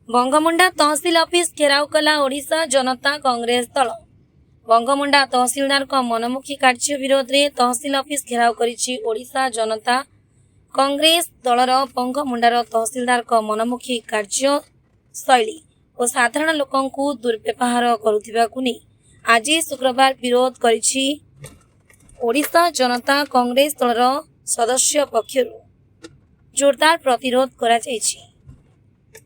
बंगमुंडा तहसील office घेराव कला ओडिशा जनता कांग्रेस दल। बंगमुंडा तहसीलदार को मनमुखी कार्य विरोध में तहसील ऑफिस घेराव करिछि ओडिशा जनता कांग्रेस दलर बंगमुंडार तहसीलदार को मनमुखी कार्य शैली और साधारण लोकंकु दुर्व्यवहार करुथिबाकु नै आज शुक्रवार विरोध करिछि ओडिशा जनता कांग्रेस दलर सदस्य पक्षरु जोरदार प्रतिरोध करा जायछि।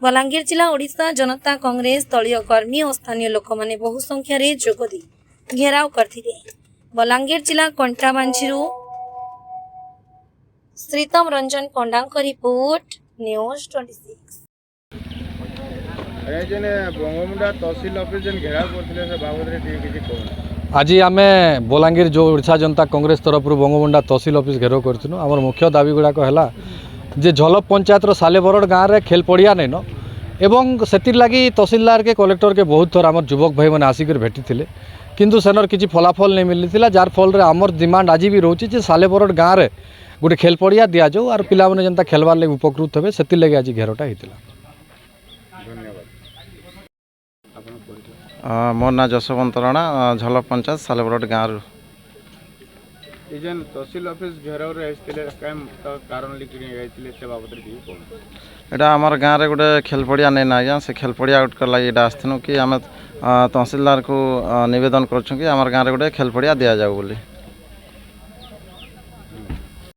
बलांगीर जिला ओडिशा जनता कांग्रेस दलीय कर्मी और स्थानीय लोक माने बहु संख्या रे जोगदी घेराव करथिले। बलांगीर जिला कंटाबांझीरु श्रीतम रंजन पंडांक रिपोर्ट न्यूज 26। बंगमुंडा तहसील ऑफिस जेन घेराव करथिले से बाबत रे किछि कहू। आज आमे बलांगीर जो ओडिशा जनता कांग्रेस तरफ बंगमुंडा तहसील ऑफिस घेराव करथिनु। हमर मुख्य दाबी गुड़ाक है जे झलप पंचायत सालेबरड गाँव में खेल पड़िया नहीं न एवं से लगी तहसीलदार के कलेक्टर के बहुत थर आम युवक भाई मैंने आसिक भेटी थे किंतु सेनर किसी फलाफल नहीं मिली जार फल आमर डिमांड आज भी रोचे सालेबरड गाँव में गोटे खेल पड़िया दि जाऊ और पिला मैंने जनता खेलवार लगे उपकृत हे से लगे आज घेरटा होता। मो ना जशवंत राणा झलप पंचायत सालेबरड गाँव तहसील ऑफिस घेराव कारण लिखिले बाबद एटा आमर गाँव रे गोटे खेल पड़िया नहीं ना आज्ञा से खेल पड़िया लगे यहाँ आसनु कि आम तहसीलदार को नवेदन कर आमर गाँव रे गोटे खेल पड़िया दि जाऊ बोली।